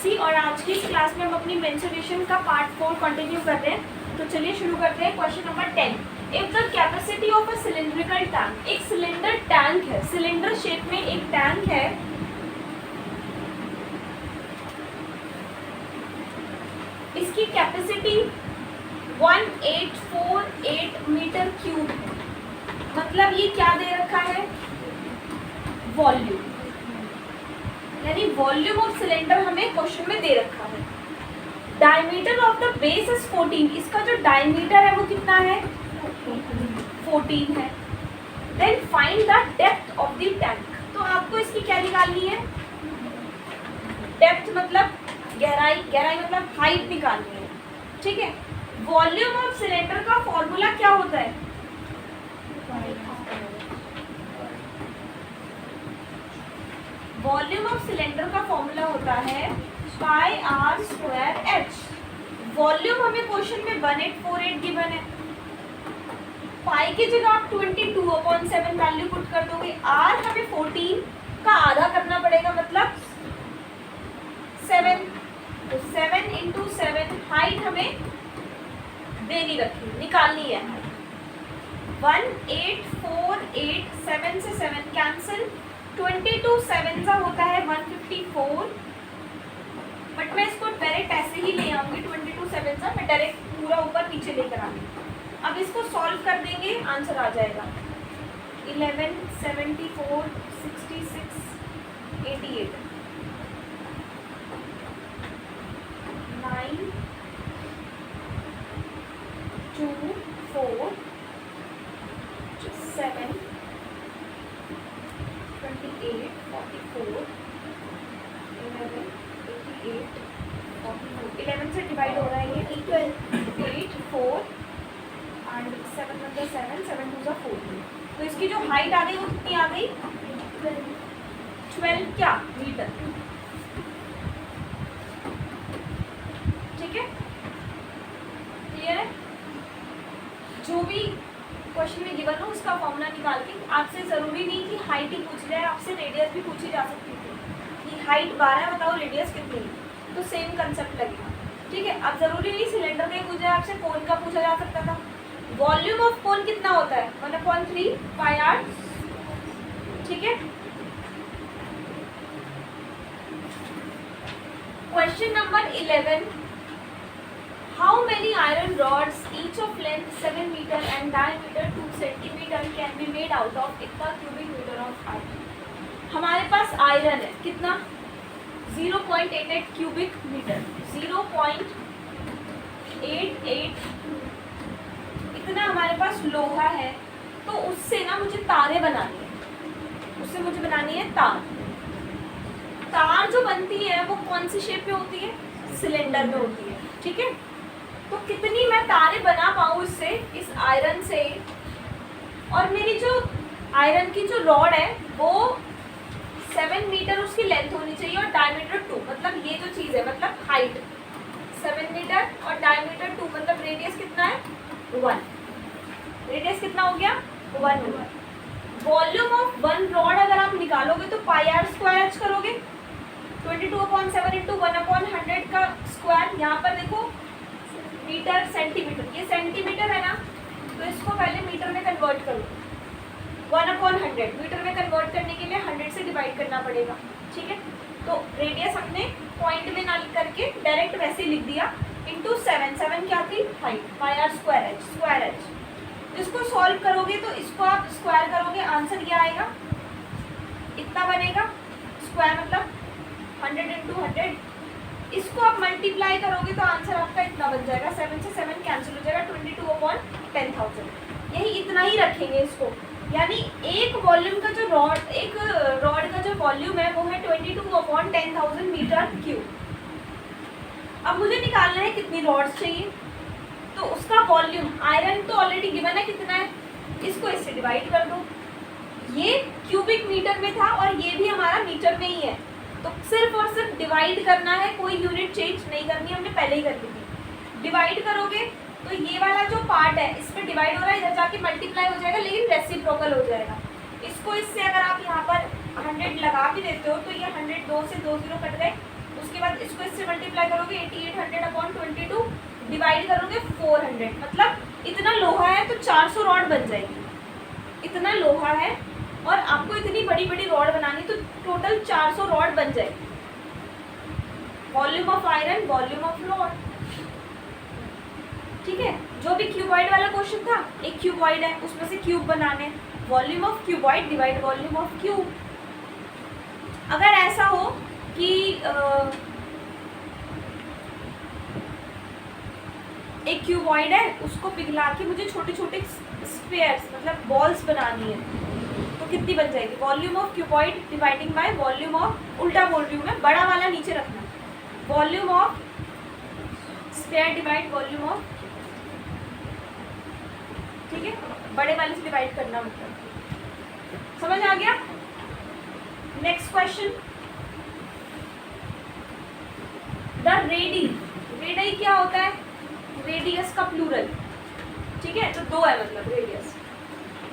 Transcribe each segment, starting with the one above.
सी और आज की इस क्लास में हम अपनी मेंसुरेशन का पार्ट 4 कंटिन्यू कर रहे हैं। तो चलिए शुरू करते हैं। Question number 10, if the capacity of a cylindrical tank, एक सिलेंडर टैंक है, सिलेंडर शेप में एक टैंक है, इसकी कैपेसिटी 1848 मीटर क्यूब है। मतलब ये क्या दे रखा है, वॉल्यूम, यानी वॉल्यूम ऑफ सिलेंडर हमें क्वेश्चन में दे रखा है। Diameter of the base is 14, इसका जो डायमीटर है वो कितना है, 14 है। Then find the depth of the tank, तो आपको इसकी क्या निकालनी है, डेप्थ मतलब गहराई, गहराई मतलब हाइट निकालनी है, ठीक है। वॉल्यूम ऑफ सिलेंडर का फॉर्मूला क्या होता है, वॉल्यूम ऑफ सिलेंडर का फॉर्मूला होता है पाई आर स्क्वायर एच। वॉल्यूम हमें क्वेश्चन में 1848 गिवन है, पाई की जगह आप 22/7 वैल्यू पुट कर दोगे, आर हमें 14 का आधा करना पड़ेगा मतलब 7, तो 7 इंटू 7 हाइट हमें देनी रखी, निकालनी है। 1848, 7 से 7 कैंसिल, 22 7 का होता है 154, बट मैं इसको डायरेक्ट ऐसे ही ले आऊंगी। 22 7 का मैं डायरेक्ट पूरा ऊपर नीचे लेकर आऊंगी। अब इसको सॉल्व कर देंगे, आंसर आ जाएगा 11 74 66 88 9 2 4 7 28 44 11 88 44, 11 से डिवाइड हो रहा है ये, 8 4 एंड 7 मतलब 7 7 2 जा 14। तो इसकी जो हाइट आ गई वो कितनी आ गई, 12 क्या मीटर, ठीक है, क्लियर है। जो भी क्वेश्चन में गिवन हो उसका फॉर्मूला निकाल के, आपसे ज़रूरी नहीं कि हाइट ही पूछ रहा है, आपसे रेडियस भी पूछी जा सकती थी कि हाइट 12 बताओ रेडियस कितनी है, तो सेम कंसेप्ट लगेगा, ठीक है। अब ज़रूरी नहीं सिलेंडर का ही पूछा है, आपसे कोन का पूछा जा सकता था। वॉल्यूम ऑफ कोन कितना होता है, 1/3 पाई आर, ठीक है। Question number 11, how many iron rods each of length 7 meter and diameter 2 centimeter can be made out of इतना cubic meter of iron। हमारे पास आयरन है कितना, 0.88 क्यूबिक मीटर, 0.88 इतना हमारे पास लोहा है। तो उससे ना मुझे तारे बनानी है, उससे मुझे बनानी है तार। तार जो बनती है वो कौन सी शेप में होती है, सिलेंडर में होती है, ठीक है। तो कितनी मैं तारे बना पाऊँ इससे, इस आयरन से, और मेरी जो आयरन की जो रॉड है वो 7 मीटर उसकी लेंथ होनी चाहिए और डायमीटर 2, मतलब ये जो चीज़ है मतलब हाइट 7 मीटर और डायमीटर 2 मतलब रेडियस कितना है 1, रेडियस कितना हो गया 1 होगा। वॉल्यूम ऑफ 1 रॉड अगर आप निकालोगे तो पाई आर स्क्वायर एच करोगे, 22/7 इंटू 1/100 का स्क्वायर, यहाँ पर देखो मीटर सेंटीमीटर, ये सेंटीमीटर है ना, तो इसको पहले मीटर में कन्वर्ट करो, 1/100 मीटर में कन्वर्ट करने के लिए 100 से डिवाइड करना पड़ेगा, ठीक है। तो रेडियस हमने पॉइंट में ना लिख करके डायरेक्ट वैसे लिख दिया, इंटू 7, 7 क्या थी height, pi r square h. इसको सॉल्व करोगे तो इसको आप स्क्वायर करोगे, आंसर क्या आएगा, इतना बनेगा, स्क्वायर मतलब 100 इंटू 100, इसको आप मल्टीप्लाई करोगे तो आंसर आपका इतना बन जाएगा, 7 से 7 कैंसिल हो जाएगा, 22/10,000। यही इतना ही रखेंगे इसको, यानी एक वॉल्यूम का जो रॉड, एक रॉड का जो वॉल्यूम है वो है 22/10,000 मीटर क्यूब। अब मुझे निकालना है कितनी रॉड्स चाहिए, तो उसका वॉल्यूम, आयरन तो ऑलरेडी गिवन है कितना है, इसको इससे डिवाइड कर दो, ये क्यूबिक मीटर में था और ये भी हमारा मीटर में ही है, तो सिर्फ और सिर्फ डिवाइड करना है, कोई यूनिट चेंज नहीं करनी, हमने पहले ही कर ली थी। डिवाइड करोगे तो ये वाला जो पार्ट है इस पर डिवाइड हो रहा है, इधर जाके मल्टीप्लाई हो जाएगा, लेकिन रेसिप्रोकल हो जाएगा। इसको इससे अगर आप यहाँ पर 100 लगा भी देते हो तो ये 100 2 से 2 0 कट गए, उसके बाद इसको इससे मल्टीप्लाई करोगे 8800 अपॉन 22 डिवाइड करोगे 400, मतलब इतना लोहा है तो 400 रॉड बन जाएगी। इतना लोहा है और आपको इतनी बड़ी बड़ी रॉड बनानी, तो टोटल 400 रॉड बन जाएगी। Volume of iron, volume of rod. ठीक है, जो भी क्यूबॉइड वाला क्वेश्चन था, एक क्यूबॉइड है उसमें से क्यूब बनाने, volume of cuboid divide volume of cube. अगर ऐसा हो कि एक क्यूबॉइड है, उसको पिघला के मुझे छोटे छोटे स्फीयर्स मतलब बॉल्स बनानी है, तो कितनी बन जाएगी? Volume of cuboid dividing by volume of, उल्टा बोल रही हूँ मैं, बड़ा वाला नीचे रखना, volume of sphere divide volume of, ठीक है, बड़े वाले से डिवाइड करना, मतलब समझ आ गया? Next question, the ready. Ready क्या होता है? रेडियस का प्लूरल, ठीक है, तो दो है मतलब radius.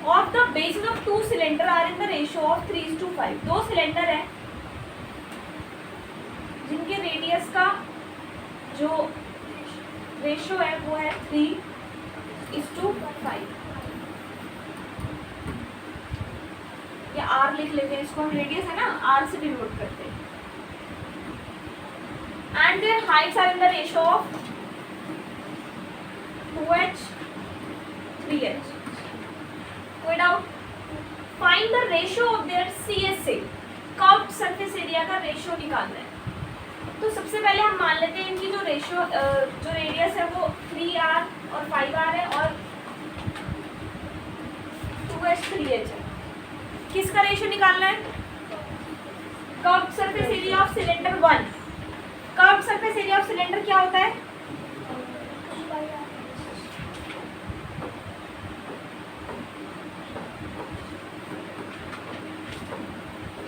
Of the bases of two cylinder are in the ratio of 3:5। दो सिलेंडर है जिनके रेडियस का जो रेशियो है वो है 3:5। या आर लिख लेते हैं इसको, हम रेडियस है ना आर से डिनोट करते हैं। And their heights are in the ratio of 2h 3h। कोई doubt? Find the ratio of their CSA, curved surface area का रेशियो निकालना है। तो सबसे पहले हम मान लेते हैं इनकी जो रेशियो जो रेडियस है वो 3r और 5r है और 2h 3h है। किसका रेशियो निकालना है? Curved surface area of cylinder 1। Curved surface area of cylinder क्या होता है?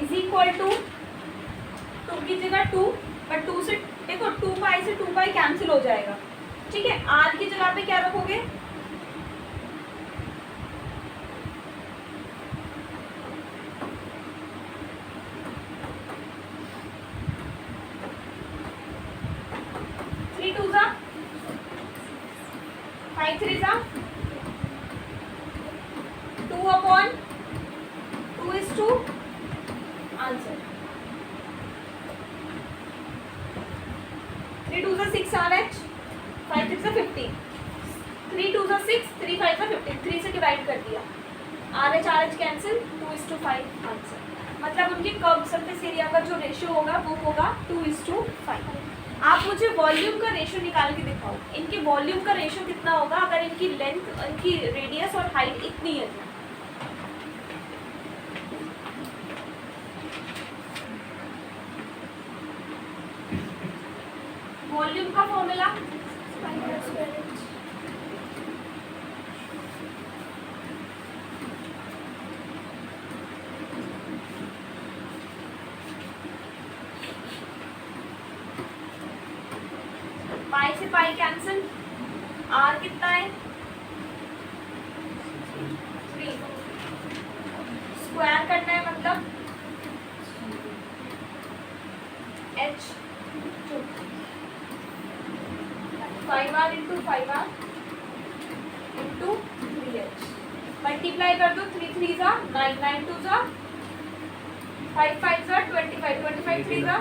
इज इक्वल टू 2 की जगह 2, पर 2 से देखो 2 पाई से 2 पाई कैंसिल हो जाएगा, ठीक है। r की जगह पे क्या रखोगे? आंसर 3 2 6 RH, 5 6 15, 3 2 6, 3 5 15, 3 से डिवाइड कर दिया, RH कैंसिल, 2:5 आंसर। मतलब उनके कर्व सरफेस एरिया का जो रेशियो होगा वो होगा 2:5। आप मुझे वॉल्यूम का रेशियो निकाल के दिखाओ, इनके वॉल्यूम का रेशियो कितना होगा अगर इनकी लेंथ, इनकी रेडियस और हाइट इतनी है। वॉल्यूम का फॉर्मूला पाई से पाई कैंसिल, आर कितना है 3, स्क्वायर करना है मतलब h 2, 5r into 5r into 3h, multiply कर दो, 3 3 जा 9, 9 2 जा 5 5 जा 25, 25 3 जा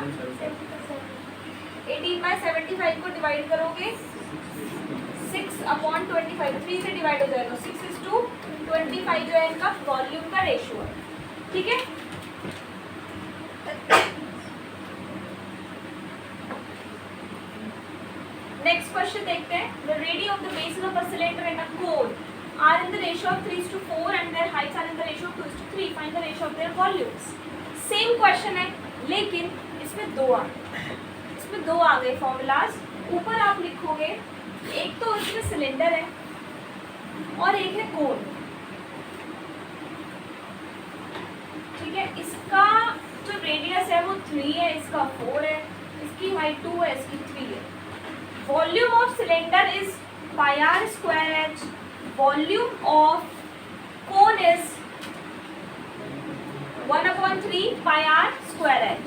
18/75 को डिवाइड करोगे 6/25, 3 से डिवाइड हो जाएगा, 6:25 जो है इनका वॉल्यूम का रेशियो है, ठीक है। नेक्स्ट क्वेश्चन देखते हैं। The radius of the bases of a cylinder and a cone are in the ratio of 3:4 and their heights are in the ratio of 2:3। Find the ratio of their volumes. Same question है लेकिन इसमें दो आ गए formulas. ऊपर आप लिखोगे, एक तो इसमें सिलेंडर है और एक है कोन, ठीक है। इसका जो रेडियस है वो 3 है, इसका 4 है, इसकी हाइट 2 है, इसकी 3 है। Volume of cylinder is πr square h, volume of cone is 1/3 πr square h।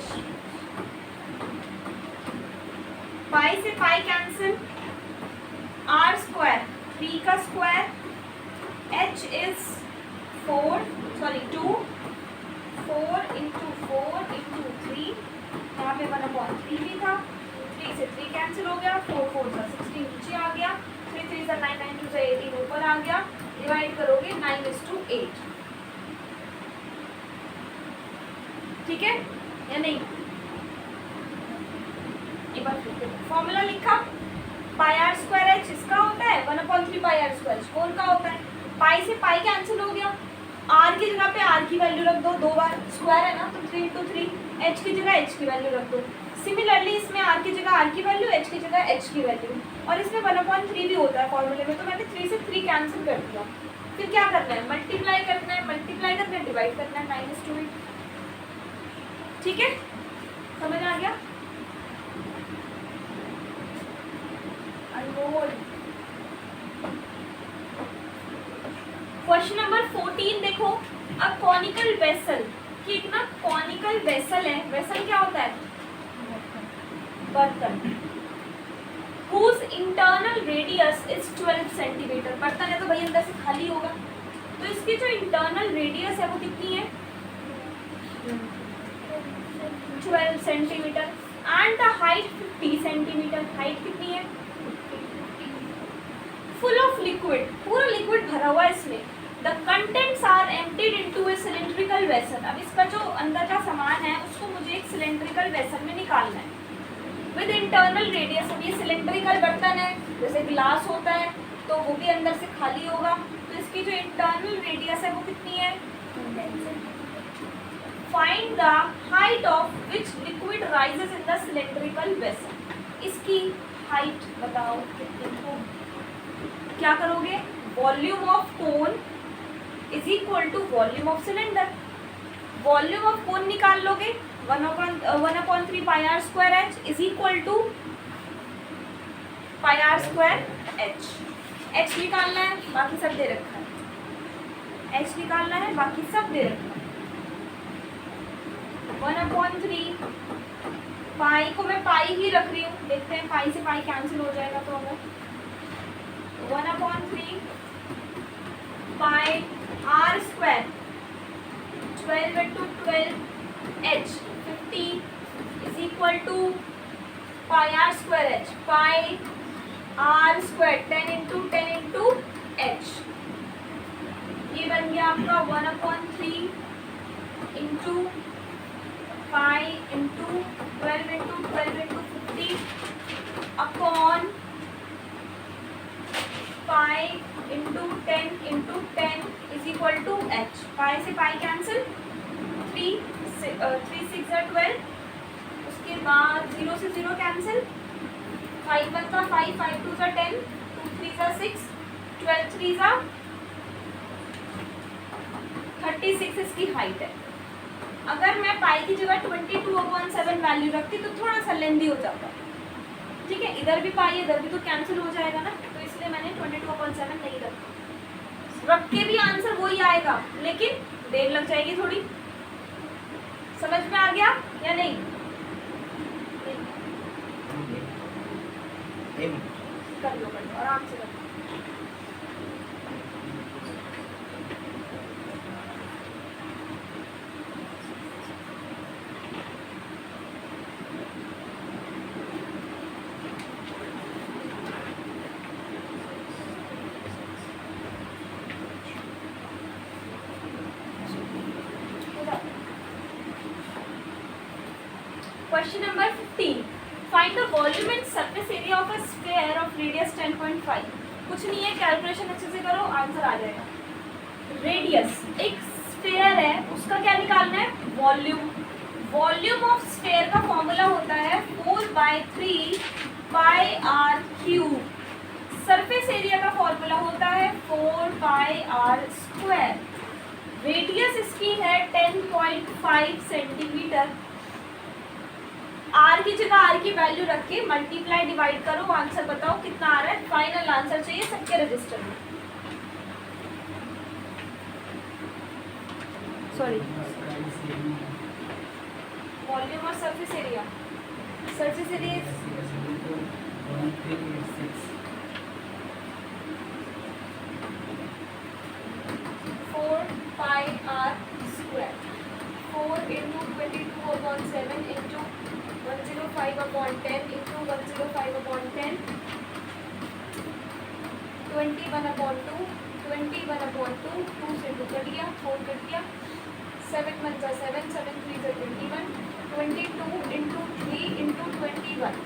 पाई से पाई कैंसिल, आर स्क्वायर 3 का square, h is 2, 4 into 4 into 3, यहाँ पे 1/3 भी था, 3 से 3 कैंसिल हो गया, 4 4 सा 16 नीचे आ गया, 3 3 सा 9 9 2 सा 18 ऊपर आ गया, डिवाइड करोगे 9:8। ठीक है या नहीं? एक बार फिर फॉर्मूला लिखा, पाई आर स्क्वायर एच इसका होता है, 1/3 पाई आर स्क्वायर कौन का होता है, पाई से पाई कैंसिल हो गया, आर की जगह पे आर की वैल्यू रख दो, 2 बार स्क्वायर है ना तो 3 इंटू 3, एच की जगह एच की वैल्यू रख दो। सिमिलरली इसमें आर की जगह आर की वैल्यू, एच की जगह एच की वैल्यू, और इसमें 1/3 भी होता है फॉर्मूले में, तो मैंने 3 से 3 कैंसिल कर दिया। फिर क्या करना है, मल्टीप्लाई करना है, डिवाइड करना है 9:8। ठीक है, समझ आ गया? अनमोल। क्वेश्चन नंबर 14 देखो, अ कॉनिकल वेसल, कि एक ना कॉनिकल वेसल है, वेसल क्या होता है, बर्तन, whose internal radius is 12 centimetre, बर्तन है तो भाई अंदर से खाली होगा, तो इसकी जो इंटरनल रेडियस है वो कितनी है, 12 centimetre, and the height 50 centimetre, height कितनी है, फुल ऑफ लिक्विड, पूरा लिक्विड भरा हुआ है इसमें, the contents are emptied into a cylindrical vessel, अब इसका जो अंदर का सामान है उसको मुझे एक सिलेंड्रिकल वेसल में निकालना है, विद इंटरनल रेडियस, अब ये सिलेंड्रिकल बर्तन है जैसे गिलास होता है तो वो भी अंदर से खाली होगा, तो इसकी जो इंटरनल रेडियस है वो कितनी है, find the height of which liquid rises in the cylindrical vessel, इसकी हाइट बताओ कितनी हो, क्या करोगे, volume of cone is equal to volume of cylinder, volume of cone निकाल लोगे, 1/3 pi r square h is equal to pi r square h, h निकालना है बाकी सब दे रखा है, एच निकालना है बाकी सब दे रखा है, 1/3 पाई को मैं पाई ही रख रही हूँ, देखते हैं पाई से पाई कैंसिल हो जाएगा, तो अगर 1/3 pi r square 12 into 12 h 50 is equal to pi r square h, pi r square 10 into h, ये बन गया आपका 1/3 into pi into 12 into 50 upon pi into 10 is equal to h, pi से pi cancel, 3 6 12, उसके बाद 0 से 0 cancel, 5 1 का 5, 5 2 का 10, 2 3 का 6, 12 3 का 36 इसकी हाइट है। अगर मैं पाई की जगह 22/7 वैल्यू रखती तो थोड़ा सा लेंदी हो जाता, ठीक है, इधर भी पाई इधर भी तो कैंसिल हो जाएगा ना, तो इसलिए मैंने 22/7 नहीं रखा, रख के भी आंसर वही आएगा लेकिन देर लग जाएगी थोड़ी, समझ में आ गया या नहीं? कर लो आराम से कर लो। Question number 15. Find the volume and surface area of a sphere of radius 10.5. कुछ नहीं है, कैलकुलेशन अच्छे से करो आंसर आ जाएगा। रेडियस एक स्फीयर है उसका क्या निकालना है, वॉल्यूम, वॉल्यूम ऑफ स्फीयर का फॉर्मूला होता है 4/3 pi r cube, surface area का फॉर्मूला होता है 4 पाई आर स्क्वायर, रेडियस इसकी है 10.5 सेंटीमीटर, आर की जगह आर की वैल्यू रख के मल्टीप्लाई डिवाइड करो, आंसर बताओ कितना आ रहा है, फाइनल आंसर चाहिए सबके रजिस्टर में, सॉरी वॉल्यूम और surface area surface area is 4πr square. 4 into 22/7 into 105/10 into 105/10 21/2 21/2 2 से 2 कट गया 4 कट गया 7 1 जा 7 7 3 जा 21 22 into 3 into 21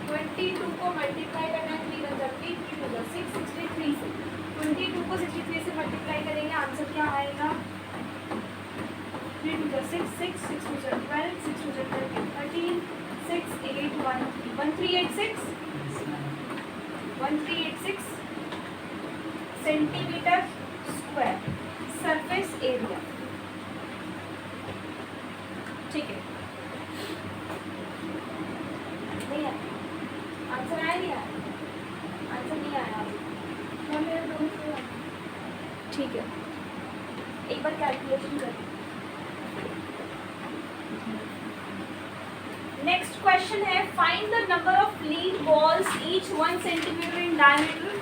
22 को मल्टीप्लाई करना है 3 1 जा 3 3 2 जा 6 63 से 22 को 63 से मल्टीप्लाई करेंगे आंसर क्या आएगा 3 2 जा 6 6 6 2 जा 12 6 2 जा 13 6 8 1 1386 1386 सेंटीमीटर स्क्वायर सरफेस एरिया। ठीक है, नहीं आया आंसर, आया नहीं आया आंसर, नहीं आया ठीक है, एक बार कैलकुलेशन करें। नेक्स्ट क्वेश्चन है find the number of lead balls each 1 centimetre in diameter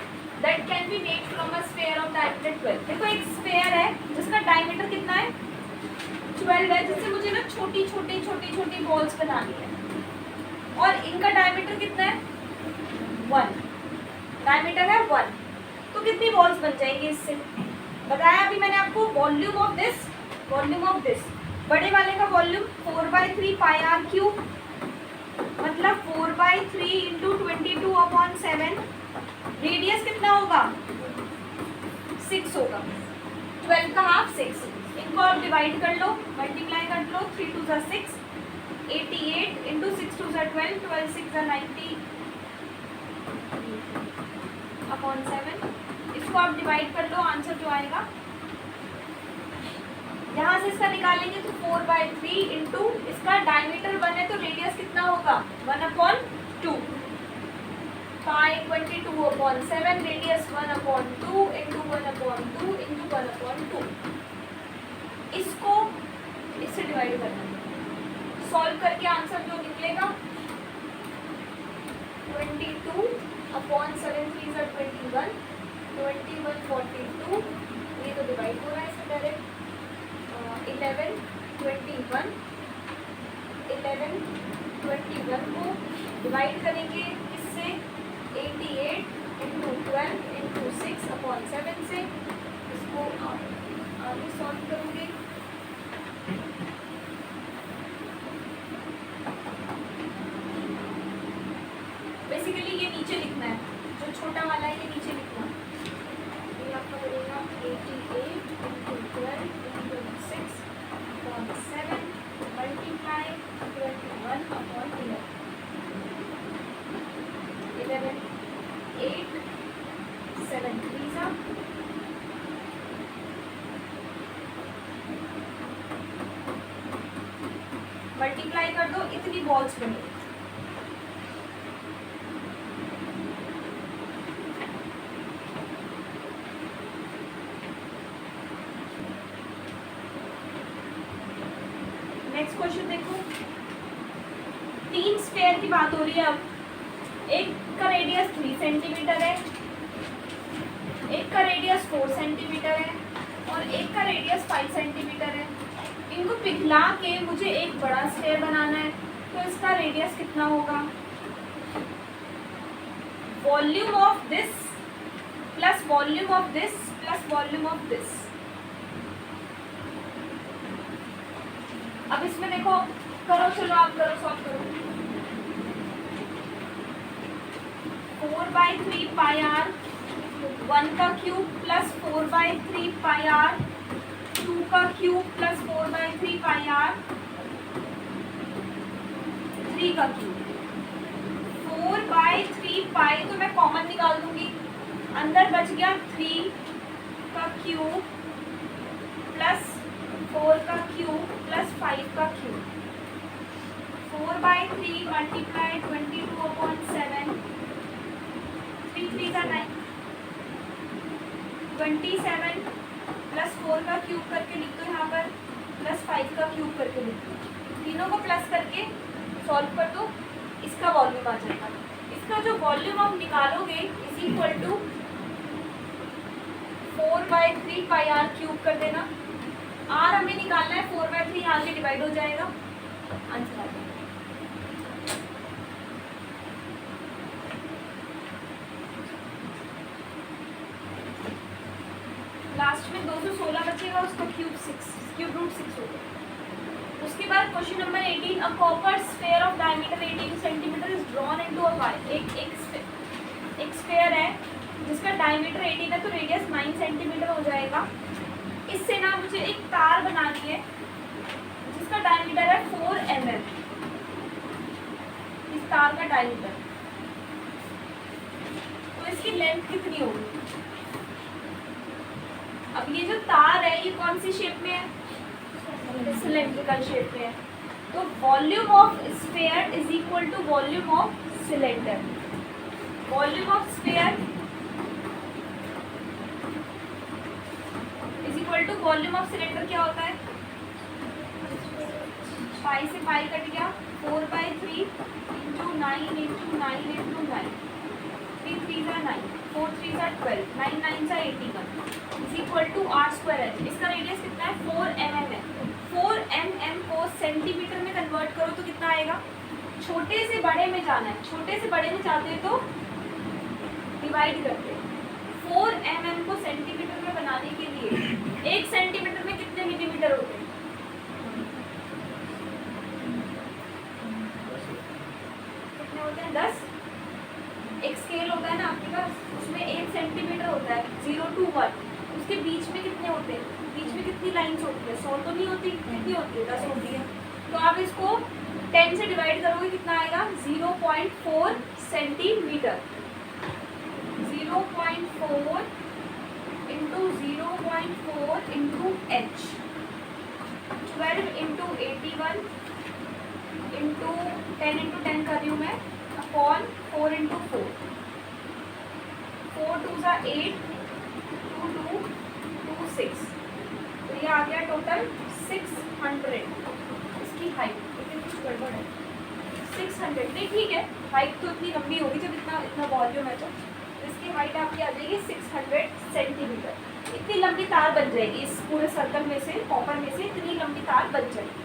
that can be made from a sphere of diameter 12। देखो एक स्फेयर है जिसका डायमीटर कितना है 12 है, जिससे मुझे ना छोटी छोटी छोटी छोटी बॉल्स बनानी है और इनका डायमीटर कितना है 1, डायमीटर है 1, तो कितनी बॉल्स बन जाएंगी इससे बताया अभी मैंने आपको। वॉल्यूम ऑफ दिस बड़े वाले का वॉल्यूम 4/3 पाई आर क्यूब, मतलब 4/3 इंटू 22/7। रेडियस कितना होगा 6 होगा, 12 का हाफ 6। इनको आप डिवाइड कर लो, मल्टीप्लाई कर लो, 3 2 जा 6 88 इंटू 6 2 जा 12 12 6 जा 90/7। इसको आप डिवाइड कर लो, आंसर जो आएगा यहाँ से इसका निकालेंगे तो 4/3 इंटू इसका डायमीटर 1 है तो रेडियस कितना होगा 1/2 पाई 22/7 रेडियस 1/2 इंटू 1/2 इंटू 1/2। इसको इससे डिवाइड करना है, सॉल्व करके आंसर जो निकलेगा 22/7 3 जा 21 21/42, ये तो डिवाइड हो रहा है इससे डायरेक्ट 11 21 को डिवाइड करेंगे इससे 88 इंटू 12 इंटू 6/7 से। इसको आगे सॉल्व करूँगी, बेसिकली ये नीचे लिखना है, जो छोटा वाला है ये नीचे लिखना है। ये आपका बनेगा 88 इंटू 12 इंटू 6/7 मल्टीप्लाई 21/11 11 8 7 3 जा मल्टीप्लाई कर दो, इतनी बॉल्स बनी। नेक्स्ट क्वेश्चन देखो, 3 स्फेयर की बात हो रही है। अब एक का रेडियस 3 सेंटीमीटर है, एक का रेडियस 4 सेंटीमीटर है और एक का रेडियस 5 सेंटीमीटर है। इनको पिघला के मुझे एक बड़ा स्फेयर बनाना है, तो इसका रेडियस कितना होगा volume of this plus volume of this plus volume of this. अब इसमें देखो, करो, चलो आप करो, सॉल्व करो। 4/3 पाई आर 1 का क्यूब प्लस 4/3 पाई आर 2 का क्यूब प्लस 4/3 पाई आर 3 का क्यूब। 4/3 पाई तो मैं कॉमन निकाल दूंगी, अंदर बच गया 3 का क्यूब प्लस 4 का क्यूब प्लस 5 का क्यूब। 4/3 मल्टीप्लाई 22/7 3 3 का 9 27 प्लस 4 का क्यूब करके लिख दो यहाँ पर, प्लस 5 का क्यूब करके लिख दो, तीनों को प्लस करके सॉल्व कर दो। इसका वॉल्यूम आ जाएगा। इसका जो वॉल्यूम आप निकालोगे is equal to 4/3 pi r cube कर देना। आर हमें निकालना है, 4/3 यहाँ से डिवाइड हो जाएगा, आंसर आ जाएगा। लास्ट में 216 बचेगा, उसका क्यूब रूट 6 हो गया। उसके बाद question number 18, a copper sphere of diameter 18 centimetre is drawn into a wire. एक स्फीयर है जिसका डायमीटर 18 है तो रेडियस 9 सेंटीमीटर हो जाएगा। इससे ना मुझे एक तार बनानी है जिसका डायमीटर है 4 mm। इस तार का डायमीटर, तो इसकी लेंथ कितनी होगी? अब ये जो तार है ये कौन सी शेप में है? सिलेंड्रिकल शेप में है। तो volume of sphere is equal to volume of cylinder. Volume of sphere is equal to volume of cylinder क्या होता है? पाई से पाई कट गया, 4/3 into 9 into 9 into 9, 3 3 9, 4 3 12, 9 9 81 is equal to r square h. इसका radius कितना है? 4 mm है। 4 mm को सेंटीमीटर में कन्वर्ट करो तो कितना आएगा? छोटे से बड़े में जाना है, छोटे से बड़े में जाते हैं तो डिवाइड करते हैं। 4 mm को सेंटीमीटर में बनाने के लिए 1 सेंटीमीटर में कितने मिलीमीटर होते हैं? कितने होते हैं? 10। एक स्केल होता है ना आपके पास, उसमें 1 सेंटीमीटर होता है 0 to 1। उसके बीच में कितने होते हैं? बीच में कितनी लाइंस होती है? 100 तो नहीं होती, कितनी होती है? 10 होती है। तो आप इसको 10 से डिवाइड करोगे कितना आएगा? 0.4 centimetre. 0.4 into 0.4 into H, 12 into 81 into 10 into 10 कर रही हूँ मैं, अपॉन 4 इंटू 4, 4 2 सा 8, 2 2 2 6, तो ये आ गया टोटल 600। इसकी हाइट कुछ गड़बड़ है, 600 नहीं, ठीक है, हाइट तो इतनी लंबी होगी जब इतना वॉल्यूम है तो इसकी हाइट आपकी आ जाएगी 600 सेंटीमीटर। इतनी लंबी तार बन जाएगी इस पूरे सर्कल में से, कॉपर में से इतनी लंबी तार बन जाएगी,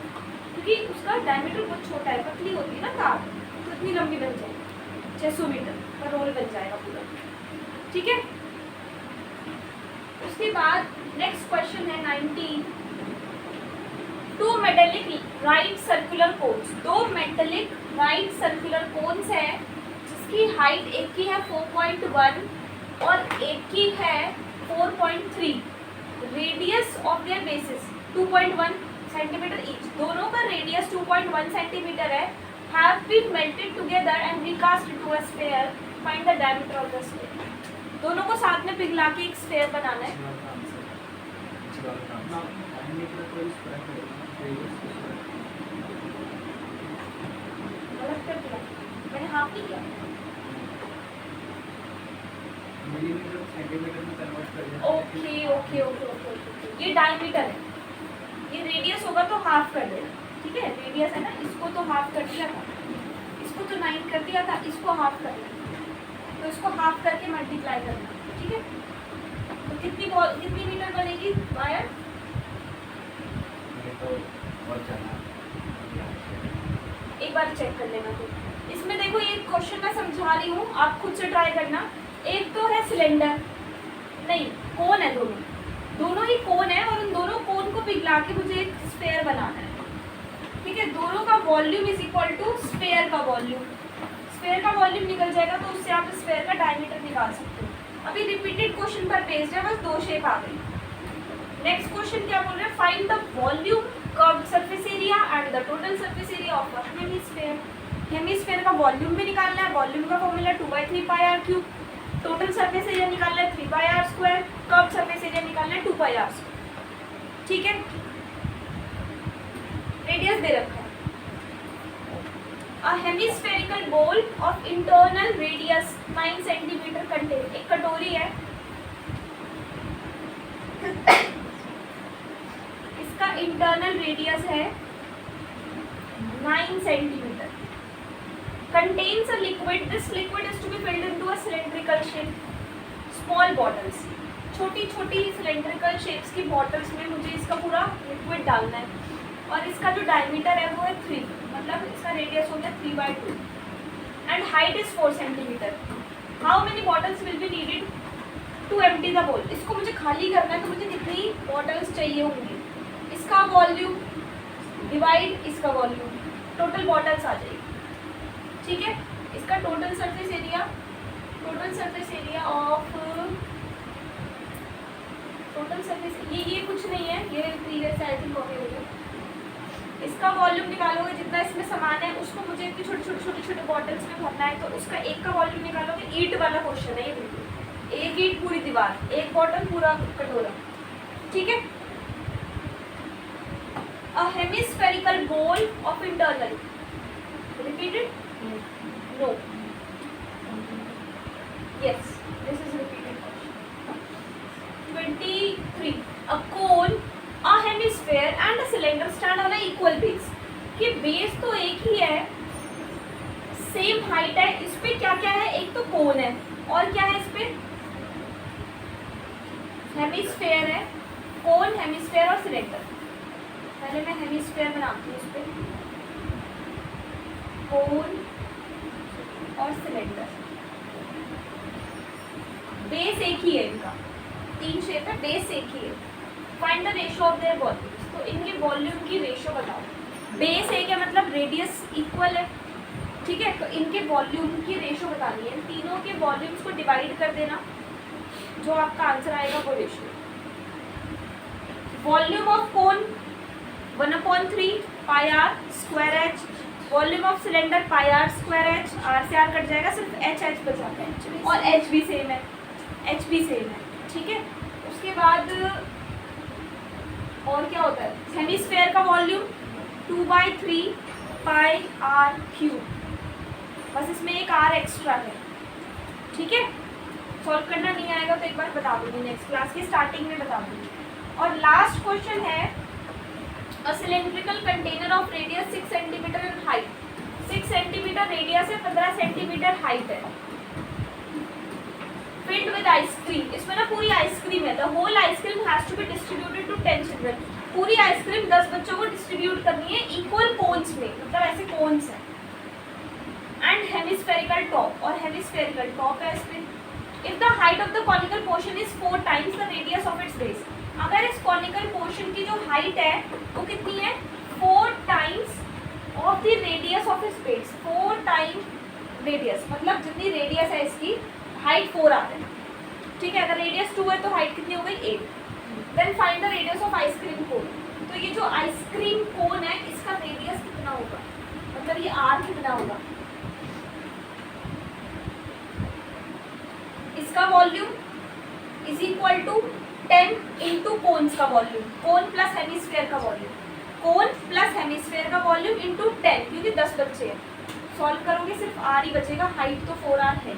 क्योंकि उसका डायमीटर बहुत छोटा है, पतली होती है ना तार, तो इतनी लंबी बन जाएगी। 600 मीटर का रोल बन जाएगा पूरा, ठीक है। उसके बाद नेक्स्ट क्वेश्चन है 19, two metallic right circular cones. दो मेटेलिक राइट सर्कुलर कोन्स है जिसकी हाइट एक की है 4.1 और एक की है 4.3। Radius of their bases 2.1 centimetre each. दोनों का रेडियस 2.1 सेंटीमीटर है। Have been melted together and recast into a sphere. Find the diameter of the sphere. दोनों को साथ में पिघला के एक स्फीयर बनाना है। गलत कर दिया मैंने, हाफ नहीं किया। मिलीमीटर सेंटीमीटर में कन्वर्ट कर दिया। Okay okay okay okay okay, ये डायमीटर है, ये रेडियस होगा तो हाफ कर देना, ठीक है। रेडियस है ना, इसको तो हाफ कर दिया था, इसको तो 9 कर दिया था, इसको हाफ कर देना, तो इसको हाफ करके मल्टीप्लाई करना, ठीक है। तो कितनी मीटर बनेगी वायर? तो बहुत ज़्यादा एक बार चेक कर लेना। तो इसमें देखो ये क्वेश्चन मैं समझा रही हूँ, आप खुद से ट्राई करना। एक तो है सिलेंडर, नहीं कोन है, दोनों ही कोन है और उन दोनों कोन को पिघला के मुझे एक स्फीयर बनाना है, ठीक है। दोनों का volume is equal to sphere का वॉल्यूम। स्फीयर का वॉल्यूम निकल जाएगा तो उससे आप स्फीयर का डायमीटर निकाल सकते हो। अभी रिपीटेड क्वेश्चन पर बेस्ड है, बस 2 शेप आ गई। नेक्स्ट क्वेश्चन क्या बोल रहे हैं? Find the volume, curved surface area and the total surface area of a hemisphere. Hemisphere का वॉल्यूम भी निकालना है। वॉल्यूम का formula 2/3 pi r cube. Total surface area निकालना है 3 pi r square. Curved surface area निकालना है 2 पाई आर स्क्वायर, ठीक है। रेडियस दे रखा है। A hemispherical bowl of internal radius 9 centimetre contain. एक कटोरी है, इसका इंटरनल रेडियस है 9 centimetre. contains a liquid. This liquid is to be filled into a cylindrical shape. Small bottles. छोटी छोटी cylindrical shapes की bottles में मुझे इसका पूरा liquid डालना है और इसका जो diameter है वो है 3, मतलब इसका radius हो गया 3/2 and height is 4 centimeter. How many bottles will be needed to empty the bowl? इसको मुझे खाली करना है तो मुझे कितनी bottles चाहिए होंगी? इसका वॉल्यूम डिवाइड इसका वॉल्यूम, टोटल बॉटल्स आ जाएगी. ठीक है, इसका total surface area of total surface ये कुछ नहीं है, ये प्रीवियस आई थिंक कॉपी हो गया. इसका वॉल्यूम निकालोगे जितना इसमें सामान है उसको मुझे इतनी छोटे बॉटल्स में भरना है तो उसका एक का वॉल्यूम निकालोगे. ईंट वाला क्वेश्चन है ये बिल्कुल, एक ईंट पूरी दीवार, एक बॉटल पूरा कटोरा. ठीक है. A hemispherical bowl of internal. Repeated? No. Yes, this is repeated question. 23. A cone, a hemisphere and a cylinder stand on an equal base. कि बेस तो एक ही है, सेम हाइट है. इस पे क्या क्या है? एक तो कोन है और क्या है इस पे? हेमिस्फेयर है. कोन, हेमिस्फेयर और सिलेंडर. पहले मैं हेमिस्फेयर बनाती हूँ इस पे, कोन और सिलेंडर. बेस एक ही है इनका, 3 शेप है, बेस एक ही है. Find the ratio of their volumes. तो इनके वॉल्यूम की रेशियो बताओ. बेस एक है मतलब रेडियस इक्वल है. ठीक है, तो इनके वॉल्यूम की रेशियो बतानी है. तीनों के वॉल्यूम्स को डिवाइड कर देना, जो आपका आंसर आएगा वो ratio. Volume of cone 1/3 pi r square h. Volume of cylinder pi r square h. R से आर कट जाएगा, सिर्फ एच बचाता है और एच भी सेम है. ठीक है. उसके बाद और क्या होता है? हेमिस्फेयर का वॉल्यूम 2/3 पाई आर क्यूब. बस इसमें एक आर एक्स्ट्रा है. ठीक है, सॉल्व करना नहीं आएगा तो एक बार बता दूंगी, नेक्स्ट क्लास की स्टार्टिंग में बता दूंगी. और लास्ट क्वेश्चन है, A cylindrical container of radius 6 centimeter in height. 6 centimeter radius है, 15 centimeter height है. Filled with ice cream. इसमें ना पूरी आइसक्रीम है. The whole ice cream has to be distributed to 10 children. पूरी आइसक्रीम 10 बच्चों को डिस्ट्रीब्यूट करनी है इक्वल कोन्स में, मतलब ऐसे कोन्स हैं. And hemispherical top, और hemispherical top है इसमें. If the height of the conical portion is 4 times the radius of its base. अगर इस कॉनिकल पोर्शन की जो हाइट है वो कितनी है? 4 times of the radius of its base. 4 time radius मतलब जितनी रेडियस है इसकी, हाइट 4 आ रहा है. ठीक है, अगर रेडियस 2 है तो हाइट कितनी हो गई? 8. Then find the radius of ice cream cone. तो ये जो आइसक्रीम कोन है इसका रेडियस कितना होगा, मतलब ये आर कितना होगा? इसका volume is equal to 10 into cones का वॉल्यूम. कोन प्लस हेमिस्फेयर का वॉल्यूम, कोन प्लस हेमिस्फेयर का वॉल्यूम इंटू 10, क्योंकि 10 बच्चे हैं. सॉल्व करोगे सिर्फ आर ही बचेगा. हाइट तो 4r है,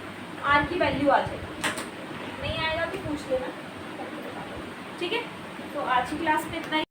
आर की वैल्यू आ जाएगी. नहीं आएगा तो पूछ लेना. ठीक है, तो आज की क्लास में इतना ही.